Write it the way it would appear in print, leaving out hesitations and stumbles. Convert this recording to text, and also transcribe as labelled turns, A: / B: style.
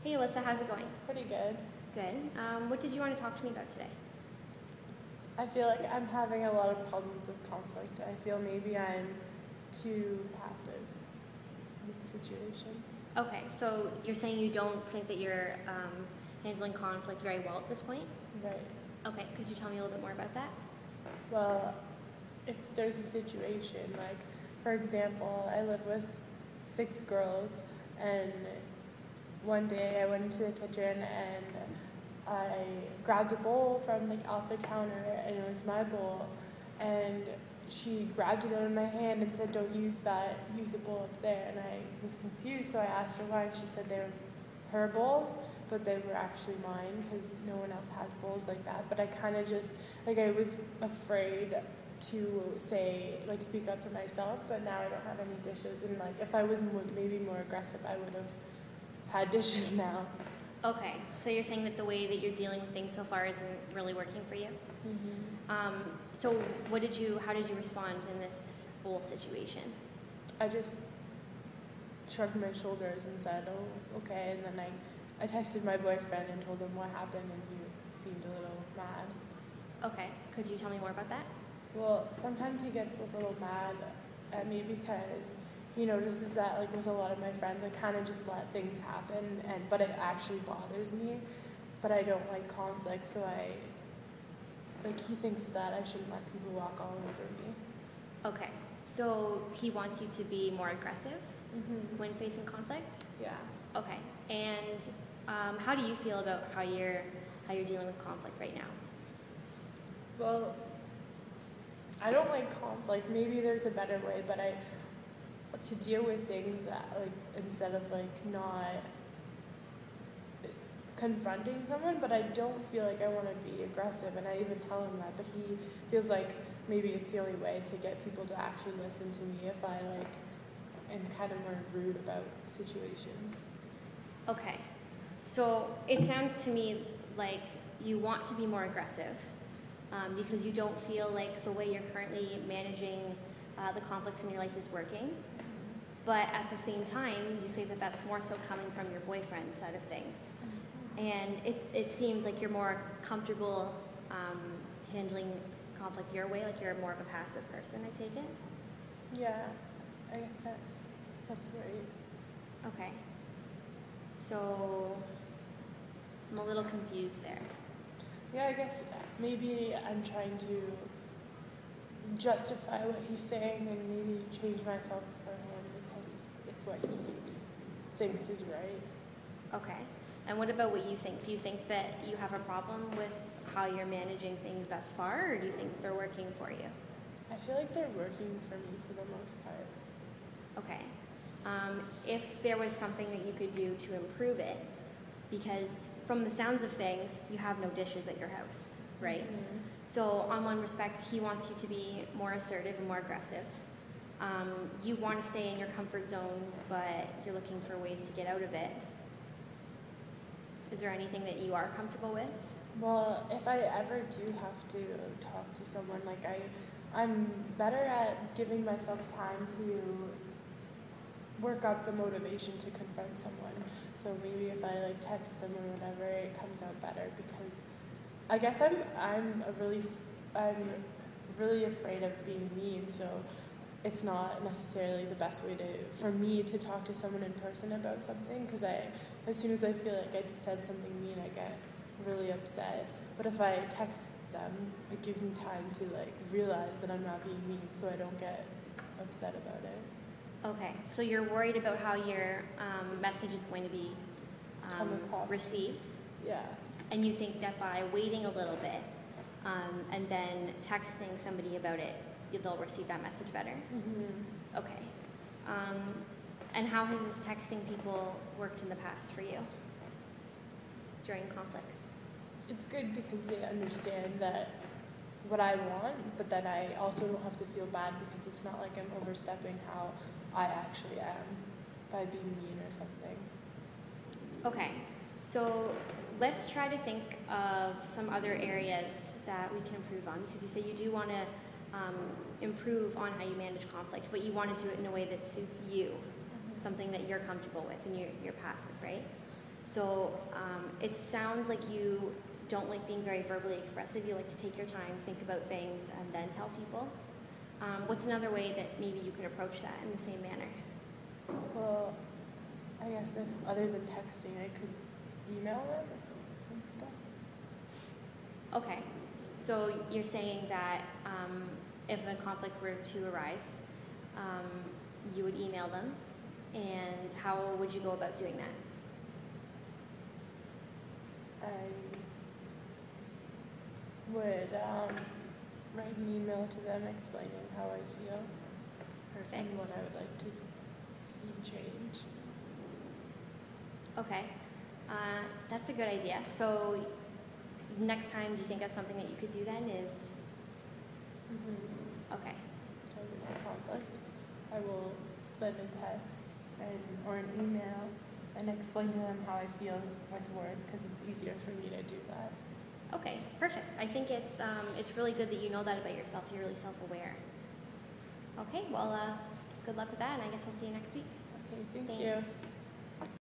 A: Hey Alyssa, how's it going?
B: Pretty good.
A: Good. What did you want to talk to me about today?
B: I feel like I'm having a lot of problems with conflict. I feel maybe I'm too passive with situations.
A: Okay, so you're saying you don't think that you're handling conflict very well at this point?
B: Right.
A: Okay, could you tell me a little bit more about that?
B: Well, if there's a situation, like, for example, I live with 6 girls, and one day I went into the kitchen and I grabbed a bowl from off the counter, and it was my bowl, and she grabbed it out of my hand and said, "Don't use that, use a bowl up there." And I was confused, so I asked her why, and she said they were her bowls, but they were actually mine because no one else has bowls like that. But I kind of just, I was afraid to speak up for myself, but now I don't have any dishes, and if I was maybe more aggressive, I would have had dishes now.
A: Okay, so you're saying that the way that you're dealing with things so far isn't really working for you?
B: Mm-hmm.
A: So how did you respond in this bowl situation?
B: I just shrugged my shoulders and said, "Oh, okay," and then I texted my boyfriend and told him what happened, and he seemed a little mad.
A: Okay, could you tell me more about that?
B: Well, sometimes he gets a little mad at me because he notices that with a lot of my friends, I kind of just let things happen, but it actually bothers me. But I don't like conflict, so he thinks that I shouldn't let people walk all over me.
A: Okay, so he wants you to be more aggressive when
B: Mm-hmm.
A: facing conflict?
B: Yeah.
A: Okay, and how do you feel about how you're dealing with conflict right now?
B: Well, I don't like conflict. Maybe there's a better way, but to deal with things instead of not confronting someone, but I don't feel like I want to be aggressive, and I even tell him that, but he feels like maybe it's the only way to get people to actually listen to me if I am kind of more rude about situations.
A: Okay, so it sounds to me like you want to be more aggressive because you don't feel like the way you're currently managing the conflicts in your life is working. But at the same time, you say that that's more so coming from your boyfriend's side of things. And it seems like you're more comfortable handling conflict your way, like you're more of a passive person, I take it?
B: Yeah, I guess that's right.
A: Okay. So I'm a little confused there.
B: Yeah, I guess maybe I'm trying to justify what he's saying and maybe change myself for him because it's what he thinks is right.
A: Okay. And what about what you think? Do you think that you have a problem with how you're managing things thus far, or do you think they're working for you?
B: I feel like they're working for me for the most part.
A: Okay. If there was something that you could do to improve it, because from the sounds of things, you have no dishes at your house, right?
B: Mm-hmm.
A: So on one respect, he wants you to be more assertive and more aggressive. You want to stay in your comfort zone, but you're looking for ways to get out of it. Is there anything that you are comfortable with?
B: Well, if I ever do have to talk to someone, I'm better at giving myself time to work up the motivation to confront someone. So maybe if I text them or whatever, it comes out better because I guess I'm really afraid of being mean. So it's not necessarily the best way for me to talk to someone in person about something because as soon as I feel like I said something mean, I get really upset. But if I text them, it gives me time to realize that I'm not being mean, so I don't get upset about it.
A: Okay, so you're worried about how your message is going to be received?
B: Yeah.
A: And you think that by waiting a little bit and then texting somebody about it, they'll receive that message better?
B: Mm-hmm.
A: Okay. And how has this texting people worked in the past for you during conflicts?
B: It's good because they understand that what I want, but that I also don't have to feel bad because it's not like I'm overstepping how I actually am by being mean or something.
A: Okay, so let's try to think of some other areas that we can improve on, because you say you do want to improve on how you manage conflict, but you want to do it in a way that suits you, something that you're comfortable with and you're passive, right? So it sounds like you don't like being very verbally expressive. You like to take your time, think about things, and then tell people. What's another way that maybe you could approach that in the same manner?
B: Well, I guess if other than texting, I could email them and stuff.
A: Okay, so you're saying that if a conflict were to arise, you would email them, and how would you go about doing that?
B: I would write an email to them explaining how I feel
A: Perfect.
B: and what I would like to see change.
A: Okay, that's a good idea. So next time, do you think that's something that you could do then is, okay,
B: Next time there's a conflict, I will send a text or an email and explain to them how I feel with words because it's easier for me to do that.
A: okay, perfect. I think it's really good that you know that about yourself. You're really self-aware. Okay, well, good luck with that, and I guess I'll see you next week.
B: Okay, thank you.
A: Thanks.